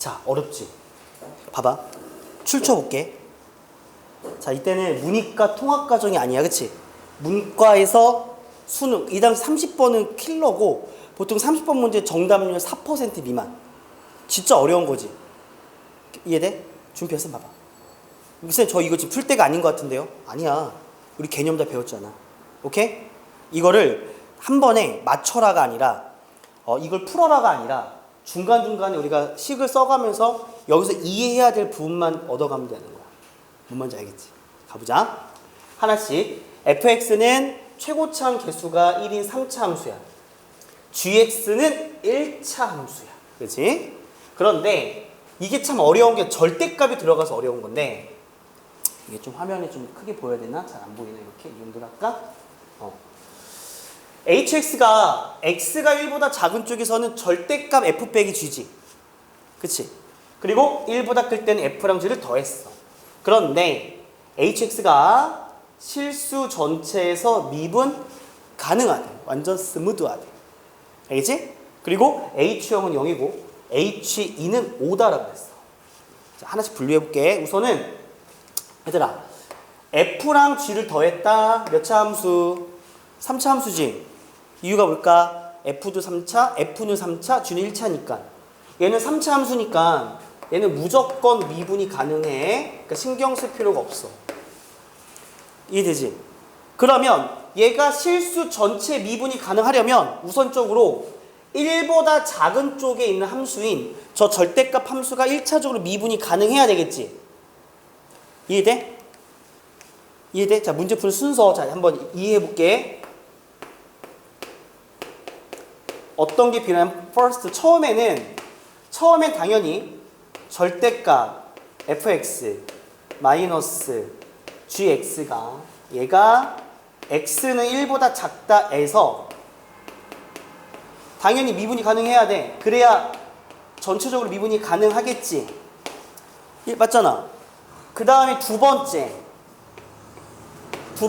자, 어렵지? 봐봐. 출처볼게. 자, 이때는 문이과 통합과정이 아니야, 그치? 문과에서 수능, 2당 30번은 킬러고, 보통 30번 문제 정답률 4% 미만. 진짜 어려운 거지. 이해돼? 준비해서 봐봐. 선생님, 저 이거 지금 풀 때가 아닌 것 같은데요? 아니야. 우리 개념 다 배웠잖아. 오케이? 이거를 한 번에 맞춰라가 아니라, 이걸 풀어라가 아니라, 중간중간에 우리가 식을 써가면서 여기서 이해해야 될 부분만 얻어가면 되는 거야. 뭔 말인지 알겠지? 가보자. 하나씩. fx는 최고차항 개수가 1인 3차 함수야. gx는 1차 함수야. 그렇지? 그런데 이게 참 어려운 게 절대값이 들어가서 어려운 건데, 이게 좀 화면에 좀 크게 보여야 되나? 잘 안 보이나? 이렇게 이 정도로 할까? hx가 x가 1보다 작은 쪽에서는 절대값 f 빼기 g지. 그치? 그리고 1보다 클 때는 f랑 g를 더했어. 그런데 hx가 실수 전체에서 미분 가능하대. 완전 스무드하대. 알겠지? 그리고 h형은 0이고 h2는 5다라고 했어. 자, 하나씩 분류해볼게. 우선은 얘들아, f랑 g를 더했다. 몇 차 함수? 3차 함수지. 이유가 뭘까? f도 3차, f는 3차, g는 1차니까. 얘는 3차 함수니까 얘는 무조건 미분이 가능해. 그러니까 신경 쓸 필요가 없어. 이해되지? 그러면 얘가 실수 전체 미분이 가능하려면 우선적으로 1보다 작은 쪽에 있는 함수인 저 절대값 함수가 1차적으로 미분이 가능해야 되겠지? 이해돼? 이해돼? 자, 문제 푸는 순서 자 한번 이해해볼게. 어떤 게 필요하냐면 first 처음엔 당연히 절대값 fx 마이너스 gx가 얘가 x는 1보다 작다에서 당연히 미분이 가능해야 돼. 그래야 전체적으로 미분이 가능하겠지. 맞잖아. 그 다음에 두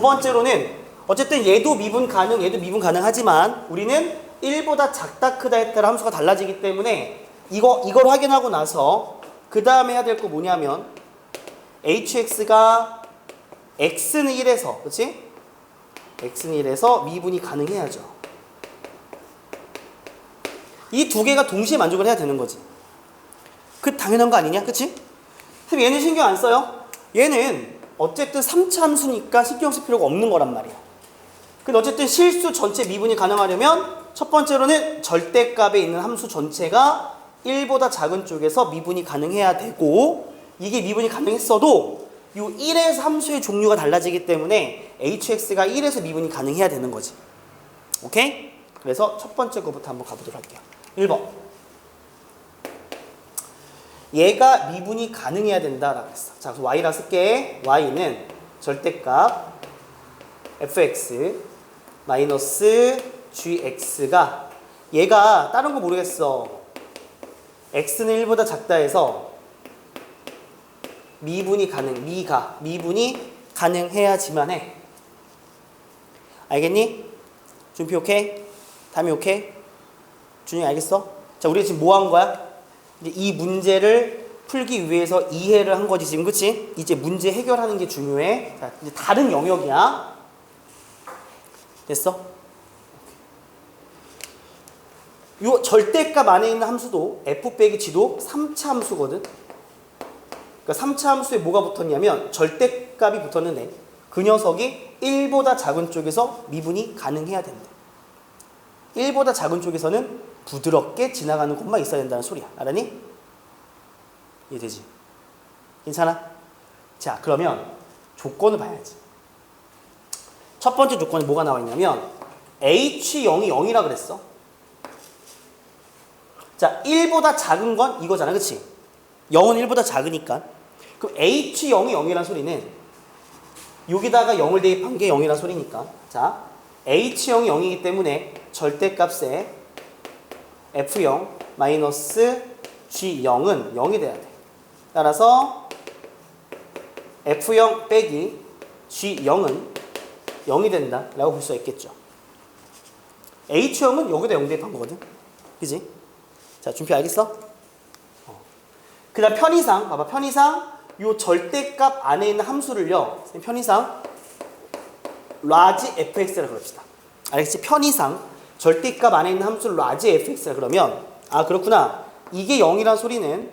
번째로는 어쨌든 얘도 미분 가능하지만 우리는 1보다 작다 크다 했다라 함수가 달라지기 때문에 이걸 확인하고 나서 그 다음에 해야 될 거 뭐냐면 hx가 x는 1에서 그렇지? x는 1에서 미분이 가능해야죠. 이 두 개가 동시에 만족을 해야 되는 거지. 그 당연한 거 아니냐? 그치? 그럼 얘는 신경 안 써요? 얘는 어쨌든 3차 함수니까 신경 쓸 필요가 없는 거란 말이야. 근데 어쨌든 실수 전체 미분이 가능하려면 첫 번째로는 절대값에 있는 함수 전체가 1보다 작은 쪽에서 미분이 가능해야 되고 이게 미분이 가능했어도 이 1에서 함수의 종류가 달라지기 때문에 hx가 1에서 미분이 가능해야 되는 거지. 오케이? 그래서 첫 번째 거부터 한번 가보도록 할게요. 1번. 얘가 미분이 가능해야 된다라고 했어. 자, 그래서 y라 쓸게. y는 절대값 fx 마이너스 gx가 얘가 다른 거 모르겠어. x는 1보다 작다 해서 미분이 가능해야지만 해. 알겠니? 준비 오케이? 담이 오케이? 준영이 알겠어? 자, 우리 지금 뭐 한 거야? 이제 이 문제를 풀기 위해서 이해를 한 거지 지금, 그치? 이제 문제 해결하는 게 중요해. 자, 이제 다른 영역이야. 됐어? 요 절대값 안에 있는 함수도 f 빼기 g도 3차 함수거든. 그러니까 3차 함수에 뭐가 붙었냐면 절대값이 붙었는데 그 녀석이 1보다 작은 쪽에서 미분이 가능해야 된다. 1보다 작은 쪽에서는 부드럽게 지나가는 곳만 있어야 된다는 소리야. 알았니? 이해되지? 괜찮아? 자, 그러면 조건을 봐야지. 첫 번째 조건에 뭐가 나와 있냐면 h0이 0이라 그랬어. 자, 1보다 작은 건 이거잖아. 그치? 0은 1보다 작으니까. 그럼 h0이 0이란 소리는 여기다가 0을 대입한 게 0이란 소리니까. 자, h0이 0이기 때문에 절대값에 f0 마이너스 g0은 0이 돼야 돼. 따라서 f0 빼기 g0은 0이 된다 라고 볼 수가 있겠죠. h형은 여기다 0 대입한 거거든. 그지? 자, 준비 알겠어? 그 다음 편의상, 봐봐. 편의상 요 절대값 안에 있는 함수를요. 편의상 라지 fx라 그럽시다. 알겠지? 편의상 절대값 안에 있는 함수를 라지 fx라 그러면 아 그렇구나. 이게 0이란 소리는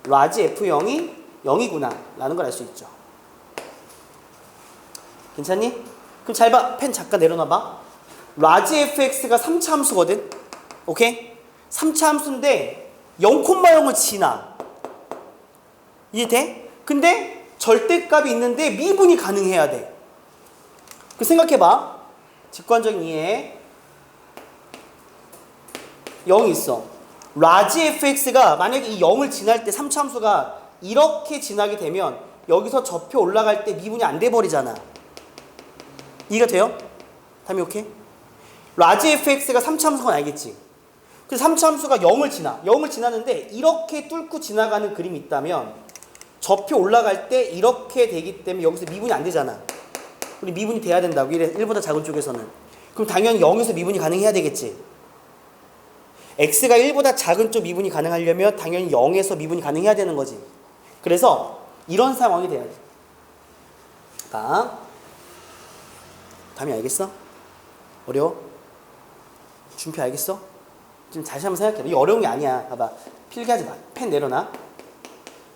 라지 f0이 0이구나 라는 걸 알 수 있죠. 괜찮니? 그럼 잘 봐. 펜 잠깐 내려놔봐. 라지 fx가 3차 함수거든. 오케이? 3차 함수인데 0,0을 지나. 이해돼? 근데 절대값이 있는데 미분이 가능해야 돼. 그 생각해봐. 직관적인 이해. 0이 있어. 라지 fx가 만약에 이 0을 지날 때 3차 함수가 이렇게 지나게 되면 여기서 접혀 올라갈 때 미분이 안 돼 버리잖아. 이해가 돼요? 다음에 오케이? 라지 fx가 3차 함수가 알겠지? 그래서 3차 함수가 0을 지나. 0을 지나는데 이렇게 뚫고 지나가는 그림이 있다면 접혀 올라갈 때 이렇게 되기 때문에 여기서 미분이 안 되잖아. 우리 미분이 돼야 된다고. 1보다 작은 쪽에서는. 그럼 당연히 0에서 미분이 가능해야 되겠지. x가 1보다 작은 쪽 미분이 가능하려면 당연히 0에서 미분이 가능해야 되는 거지. 그래서 이런 상황이 돼야 돼. 다음에 알겠어? 어려워? 준표 알겠어? 지금 다시 한번 생각해. 이게 어려운 게 아니야. 봐봐. 필기하지 마. 펜 내려놔.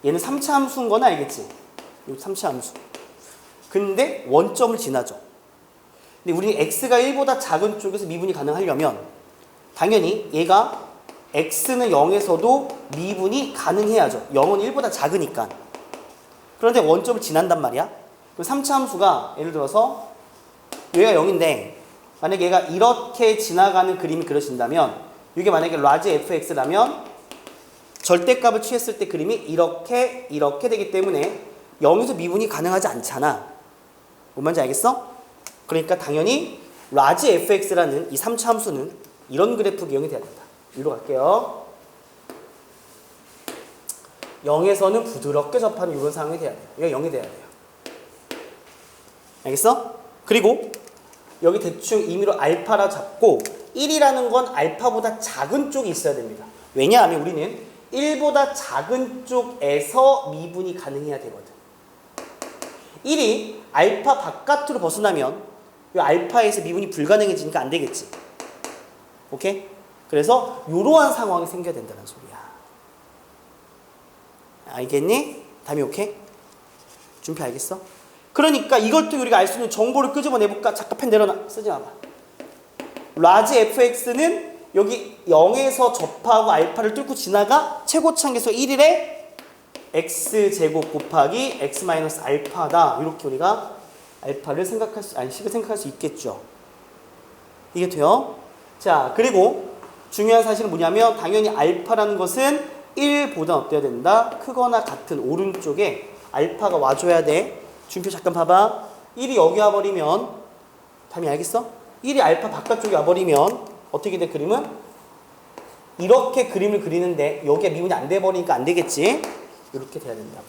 얘는 3차 함수인 건 알겠지? 요 3차 함수. 근데 원점을 지나죠. 근데 우리는 x가 1보다 작은 쪽에서 미분이 가능하려면 당연히 얘가 x는 0에서도 미분이 가능해야죠. 0은 1보다 작으니까. 그런데 원점을 지난단 말이야. 그럼 3차 함수가 예를 들어서 얘가 0인데 만약에 얘가 이렇게 지나가는 그림이 그려진다면 이게 만약에 라지 fx라면 절대값을 취했을 때 그림이 이렇게 되기 때문에 0에서 미분이 가능하지 않잖아. 뭔 말인지 알겠어? 그러니까 당연히 라지 fx라는 이 3차 함수는 이런 그래프 기형이 돼야 된다. 위로 갈게요. 0에서는 부드럽게 접하는 이런 상황이 돼야 돼요. 이거 0이 돼야 돼요. 알겠어? 그리고 여기 대충 임의로 알파라 잡고 1이라는 건 알파보다 작은 쪽이 있어야 됩니다. 왜냐하면 우리는 1보다 작은 쪽에서 미분이 가능해야 되거든. 1이 알파 바깥으로 벗어나면 이 알파에서 미분이 불가능해지니까 안 되겠지. 오케이? 그래서 이러한 상황이 생겨야 된다는 소리야. 알겠니? 다음에 오케이? 준비 알겠어? 그러니까 이걸 통해 우리가 알 수 있는 정보를 끄집어내볼까? 잠깐 펜 내려놔. 쓰지 마봐. 라지 fx는 여기 0에서 접하고 알파를 뚫고 지나가 최고차항에서 1일에 x제곱 곱하기 x 마이너스 알파다. 이렇게 우리가 알파를 생각할 수, 식을 생각할 수 있겠죠. 이게 돼요? 자, 그리고 중요한 사실은 뭐냐면 당연히 알파라는 것은 1보다 어때야 된다? 크거나 같은 오른쪽에 알파가 와줘야 돼. 준표 잠깐 봐봐. 1이 여기 와버리면 다음이 알겠어? 1이 알파 바깥쪽에 와버리면 어떻게 돼 그림은? 이렇게 그림을 그리는데 여기에 미분이 안 돼버리니까 안 되겠지? 이렇게 돼야 된다.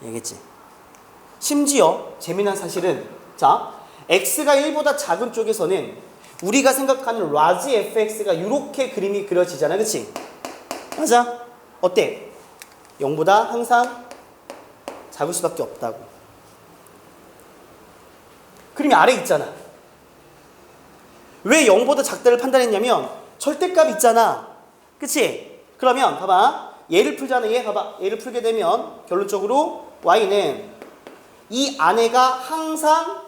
알겠지? 심지어 재미난 사실은 자 x가 1보다 작은 쪽에서는 우리가 생각하는 라지 fx가 이렇게 그림이 그려지잖아. 그치? 맞아? 어때? 0보다 항상 작을 수밖에 없다고. 그림이 아래 있잖아. 왜 0보다 작다를 판단했냐면 절대값 있잖아. 그치? 그러면 봐봐. 얘를 풀자는 얘 봐봐. 얘를 풀게 되면 결론적으로 y는 이 안에가 항상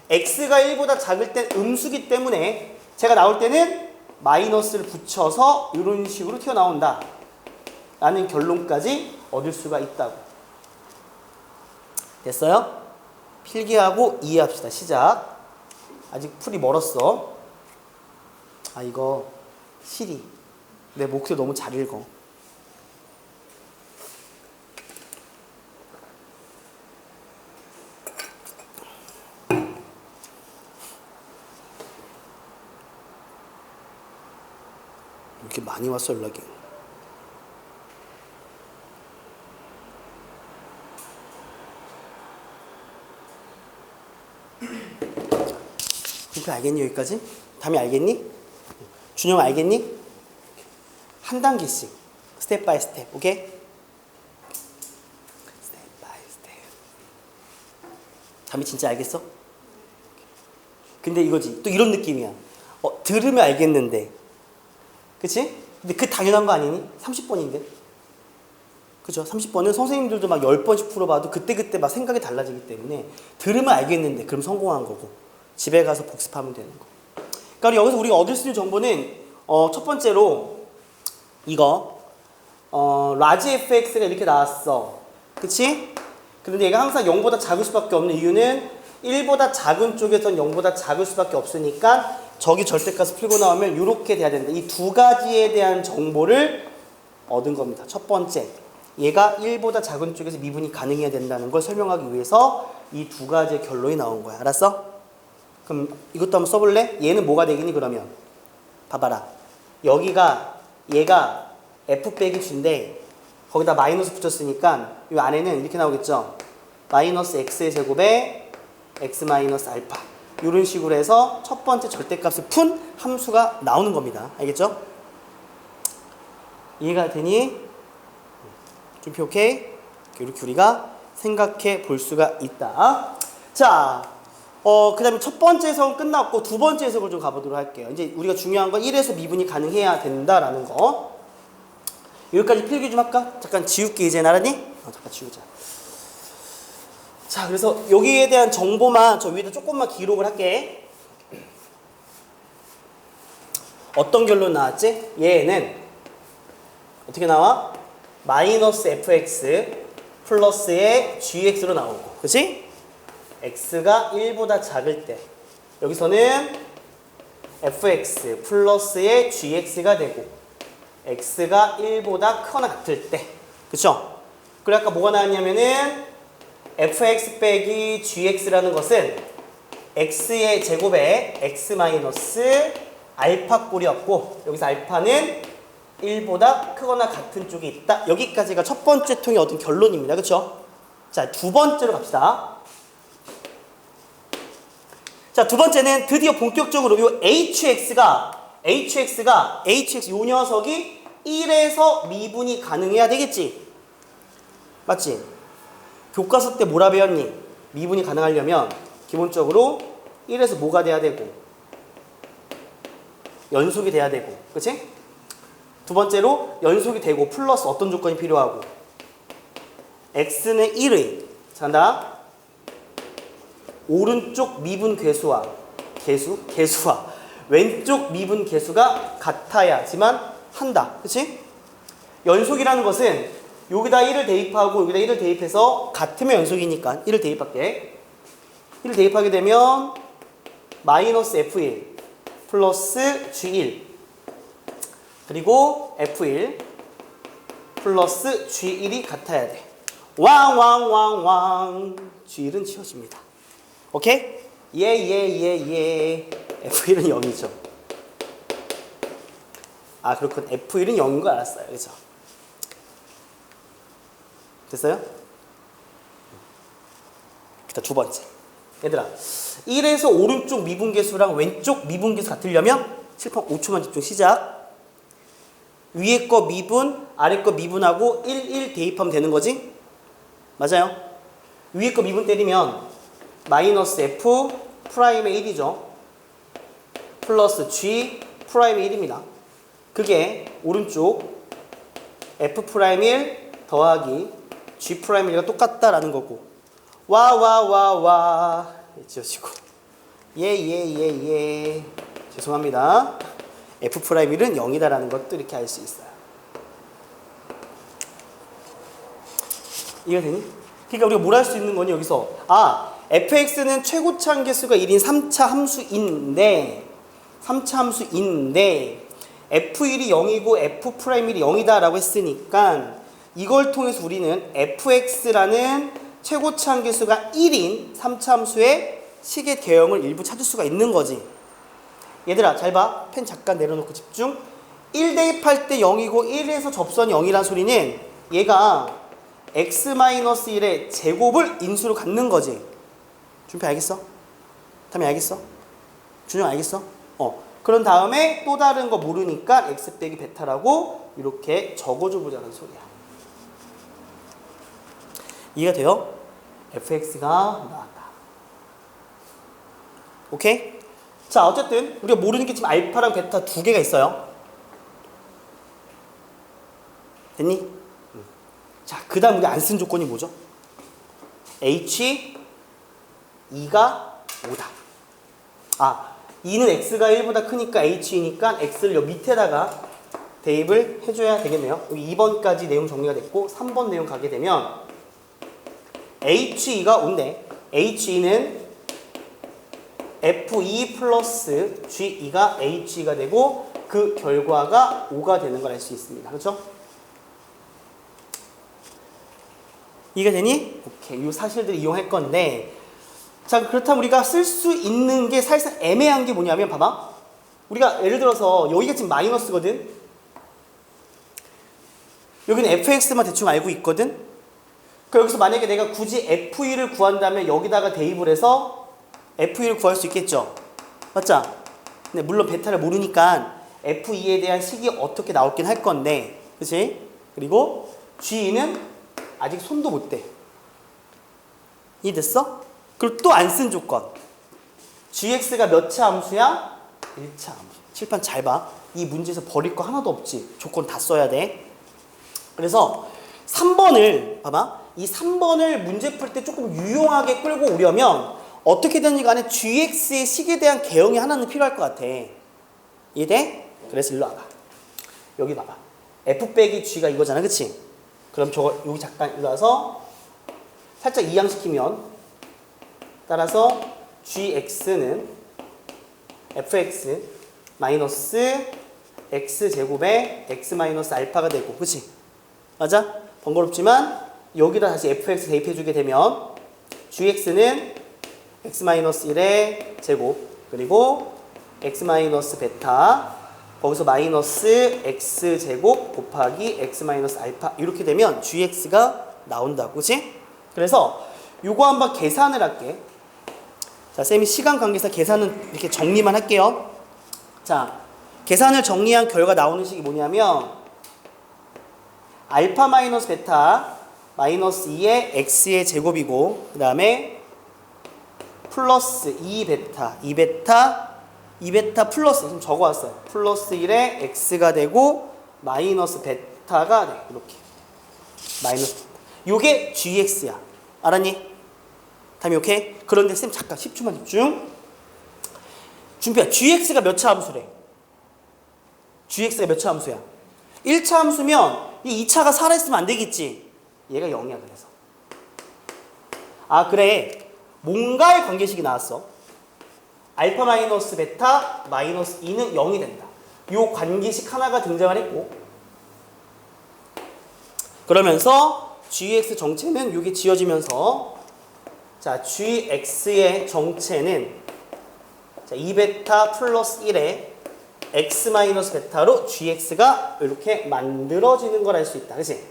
x가 1보다 작을 땐 음수기 때문에 제가 나올 때는 마이너스를 붙여서 이런 식으로 튀어나온다 라는 결론까지 얻을 수가 있다고. 됐어요? 필기하고 이해합시다. 시작. 아직 풀이 멀었어. 아 이거 시리 내 목소리 너무 잘 읽어. 이렇게 많이 왔어 연락이. 준표 알겠니 여기까지? 다음에 알겠니? 준영 알겠니? 한 단계씩 스텝 바이 스텝. 오케이? 스텝 바이 스텝. 담이 진짜 알겠어? 근데 이거지. 또 이런 느낌이야. 들으면 알겠는데. 그치? 근데 그 당연한 거 아니니? 30번인데. 그죠? 30번은 선생님들도 막 10번씩 풀어봐도 그때그때 막 생각이 달라지기 때문에 들으면 알겠는데 그럼 성공한 거고 집에 가서 복습하면 되는 거. 그러니까 여기서 우리가 얻을 수 있는 정보는 첫 번째로 이거 라지 fx가 이렇게 나왔어. 그치? 그런데 얘가 항상 0보다 작을 수밖에 없는 이유는 1보다 작은 쪽에선 0보다 작을 수밖에 없으니까 저기 절대값을 풀고 나오면 이렇게 돼야 된다. 이 두 가지에 대한 정보를 얻은 겁니다. 첫 번째, 얘가 1보다 작은 쪽에서 미분이 가능해야 된다는 걸 설명하기 위해서 이 두 가지의 결론이 나온 거야. 알았어? 그럼 이것도 한번 써볼래? 얘는 뭐가 되겠니 그러면? 봐봐라. 여기가 얘가 f 빼기 g인데 거기다 마이너스 붙였으니까 이 안에는 이렇게 나오겠죠? 마이너스 x의 제곱에 x 마이너스 알파 이런 식으로 해서 첫 번째 절대값을 푼 함수가 나오는 겁니다. 알겠죠? 이해가 되니? 준비 오케이? 이렇게 우리가 생각해 볼 수가 있다. 자, 그 다음에 첫 번째 해석은 끝났고 두 번째 해석을 좀 가보도록 할게요. 이제 우리가 중요한 건 1에서 미분이 가능해야 된다라는 거. 여기까지 필기 좀 할까? 잠깐 지울게 이제 나란히? 잠깐 지우자. 자, 그래서 여기에 대한 정보만 저 위에다 조금만 기록을 할게. 어떤 결론 나왔지? 얘는 어떻게 나와? 마이너스 fx 플러스의 gx로 나오고, 그치? x가 1보다 작을 때 여기서는 fx 플러스의 gx가 되고 x가 1보다 크거나 같을 때, 그쵸? 그래 아까 뭐가 나왔냐면은 fx 빼기 gx라는 것은 x의 제곱에 x 마이너스 알파 꼴이었고 여기서 알파는 1보다 크거나 같은 쪽에 있다. 여기까지가 첫 번째 통의 얻은 결론입니다. 그쵸? 자, 두 번째로 갑시다. 자, 두 번째는 드디어 본격적으로 요 hx 요 녀석이 1에서 미분이 가능해야 되겠지? 맞지? 교과서 때 뭐라 배웠니? 미분이 가능하려면 기본적으로 1에서 뭐가 돼야 되고 연속이 돼야 되고, 그치? 두 번째로 연속이 되고 플러스 어떤 조건이 필요하고 x는 1의 잔다 오른쪽 미분 개수와 왼쪽 미분 개수가 같아야지만 한다. 그치? 연속이라는 것은 여기다 1을 대입하고 여기다 1을 대입해서 같으면 연속이니까 1을 대입할게. 1을 대입하게 되면 마이너스 f1 플러스 g1 그리고 f1 플러스 g1이 같아야 돼. 왕 g1은 치워집니다. 오케이? 예. f1은 0이죠. 아, 그렇군. f1은 0인 거 알았어요. 그죠? 됐어요? 일단 두 번째. 얘들아, 1에서 오른쪽 미분계수랑 왼쪽 미분계수 같으려면 7판 5초만 집중. 시작. 위에 거 미분, 아래 거 미분하고 1 대입하면 되는 거지? 맞아요? 위에 거 미분 때리면 마이너스 f 프라임의 1이죠. 플러스 g 프라임의 1입니다. 그게 오른쪽 f 프라임 1 더하기 g 프라임 1과 똑같다라는 거고. 와 지어지고 예 죄송합니다. f 프라임 1은 0이다라는 것도 이렇게 알 수 있어요. 이해가 되니? 그러니까 우리가 뭘 할 수 있는 거니 여기서 fx는 최고차 함계수가 1인 3차 함수인데 f1이 0이고 f'1이 0이다 라고 했으니까 이걸 통해서 우리는 fx라는 최고차 함계수가 1인 3차 함수의 식의 개형을 일부 찾을 수가 있는 거지. 얘들아 잘 봐. 펜 잠깐 내려놓고 집중. 1 대입할 때 0이고 1에서 접선이 0이란 소리는 얘가 x-1의 제곱을 인수로 갖는 거지. 준표 알겠어? 다음에 알겠어? 준영 알겠어? 그런 다음에 또 다른 거 모르니까 x 빼기 베타라고 이렇게 적어줘 보자는 소리야. 이해가 돼요? fx가 나왔다. 오케이? 자, 어쨌든 우리가 모르는 게 지금 알파랑 베타 두 개가 있어요. 됐니? 자, 그 다음 우리 안 쓴 조건이 뭐죠? h 2가 5다. 아, 2는 x가 1보다 크니까 h니까 x를 여 밑에다가 대입을 해줘야 되겠네요. 여기 2번까지 내용 정리가 됐고 3번 내용 가게 되면 h2가 5인데 h2는 f2 플러스 g2가 h2가 되고 그 결과가 5가 되는 걸 알 수 있습니다. 그렇죠? 이해가 되니? 오케이. 이 사실들을 이용할 건데, 자, 그렇다면 우리가 쓸 수 있는 게 사실상 애매한 게 뭐냐면, 봐봐. 우리가 예를 들어서 여기가 지금 마이너스거든. 여기는 fx만 대충 알고 있거든. 그러니까 여기서 만약에 내가 굳이 f2를 구한다면 여기다가 대입을 해서 f2를 구할 수 있겠죠. 맞죠? 근데 물론 베타를 모르니까 f2에 대한 식이 어떻게 나올긴 할 건데, 그치? 그리고 g는 아직 손도 못 대. 이해됐어? 그리고 또 안 쓴 조건. gx가 몇 차 함수야? 1차 함수. 칠판 잘 봐. 이 문제에서 버릴 거 하나도 없지. 조건 다 써야 돼. 그래서 3번을 봐봐. 이 3번을 문제 풀 때 조금 유용하게 끌고 오려면 어떻게든지 간에 gx의 식에 대한 개형이 하나는 필요할 것 같아. 이해돼? 그래서 일로 와봐. 여기 봐봐. f 빼기 g가 이거잖아. 그치? 그럼 저거 여기 잠깐 일로 와서 살짝 이항시키면 따라서 gx는 fx 마이너스 x제곱에 x 마이너스 알파가 되고, 그치? 맞아? 번거롭지만 여기다 다시 fx 대입해주게 되면 gx는 x 마이너스 1의 제곱 그리고 x 마이너스 베타 거기서 마이너스 x제곱 곱하기 x 마이너스 알파 이렇게 되면 gx가 나온다고, 그치? 그래서 요거 한번 계산을 할게. 자, 쌤이 시간 관계상 계산은 이렇게 정리만 할게요. 자, 계산을 정리한 결과 나오는 식이 뭐냐면 알파 마이너스 베타 마이너스 2의 x의 제곱이고 그 다음에 플러스 2베타 플러스 지금 적어왔어요. 플러스 1에 x가 되고 마이너스 베타가 돼. 이렇게 마이너스 베타. 요게 gx야. 알았니? 다음에 오케이? 그런데 쌤 잠깐 10초만 집중. 준비야. gx가 몇 차 함수래? gx가 몇 차 함수야? 1차 함수면 이 2차가 살아있으면 안 되겠지? 얘가 0이야. 그래서 아 그래 뭔가의 관계식이 나왔어. 알파 마이너스 베타 마이너스 2는 0이 된다. 요 관계식 하나가 등장을 했고 그러면서 gx 정체는 요게 지어지면서 자 gx의 정체는 자 2베타 플러스 1에 x 마이너스 베타로 gx가 이렇게 만들어지는 걸 알 수 있다. 그치?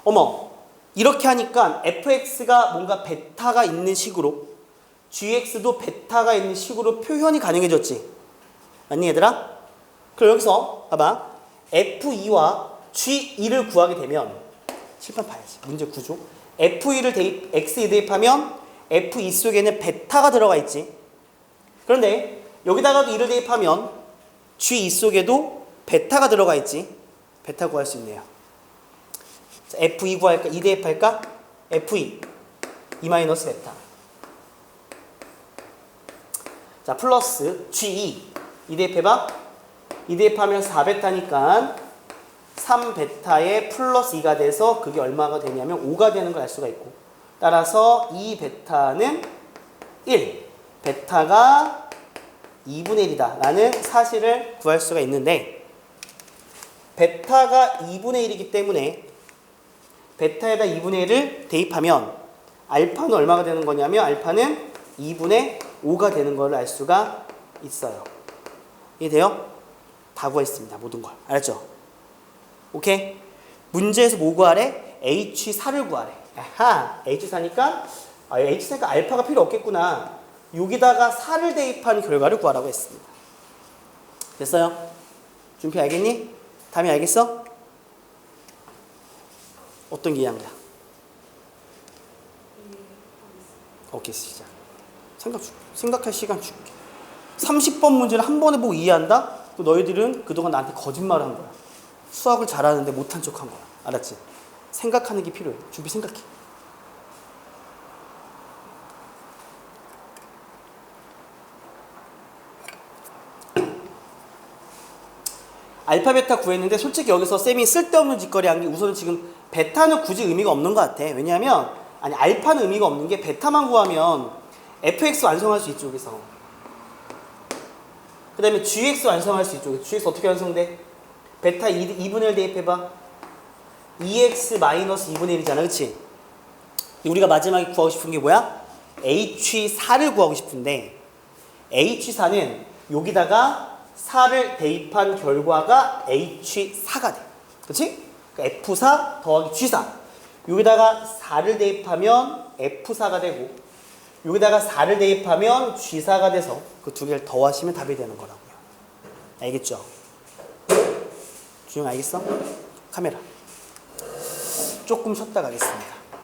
어머 이렇게 하니까 fx가 뭔가 베타가 있는 식으로 gx도 베타가 있는 식으로 표현이 가능해졌지. 맞니 얘들아? 그럼 여기서 봐봐. f2와 g2를 구하게 되면 칠판 봐야지. 문제 구조. f2를 x2 대입하면 f2 속에는 베타가 들어가 있지. 그런데 여기다가도 2를 대입하면 g2 속에도 베타가 들어가 있지. 베타 구할 수 있네요. 자, f2 구할까? 2 대입할까? f2 2 마이너스 베타 자 플러스 g2 2 대입해봐. 2 대입하면 4베타니까 3베타에 플러스 2가 돼서 그게 얼마가 되냐면 5가 되는 걸 알 수가 있고 따라서 2베타는 1 베타가 2분의 1이다 라는 사실을 구할 수가 있는데 베타가 2분의 1이기 때문에 베타에다 2분의 1을 대입하면 알파는 얼마가 되는 거냐면 알파는 2분의 5가 되는 걸 알 수가 있어요. 이해돼요? 다 구했습니다. 모든 걸. 알았죠? 오케이? 문제에서 뭐 구하래? H4를 구하래. 아하, H4니까 H4니까 알파가 필요 없겠구나. 여기다가 4를 대입한 결과를 구하라고 했습니다. 됐어요? 준표 알겠니? 답이 알겠어? 어떤 게 이해한 거야? 오케이, 시작. 생각할 시간 줄게. 30번 문제를 한 번에 보고 이해한다? 또 너희들은 그동안 나한테 거짓말을 한 거야. 수학을 잘하는데 못한 척 한 거야. 알았지? 생각하는 게 필요해. 준비 생각해. 알파, 베타 구했는데 솔직히 여기서 쌤이 쓸데없는 짓거리 한 게 우선 지금 베타는 굳이 의미가 없는 것 같아. 왜냐하면 알파는 의미가 없는 게 베타만 구하면 fx 완성할 수 있죠. 여기서. 그 다음에 gx 완성할 수 있죠. gx 어떻게 완성돼? 베타 2분의 1 대입해봐. 2x 마이너스 2분의 1이잖아. 그치? 우리가 마지막에 구하고 싶은 게 뭐야? h4를 구하고 싶은데 h4는 여기다가 4를 대입한 결과가 h4가 돼. 그치? 그러니까 f4 더하기 g4. 여기다가 4를 대입하면 f4가 되고 여기다가 4를 대입하면 g4가 돼서 그 두 개를 더하시면 답이 되는 거라고요. 알겠죠? 준영 알겠어? 카메라. 조금 쉬었다 가겠습니다.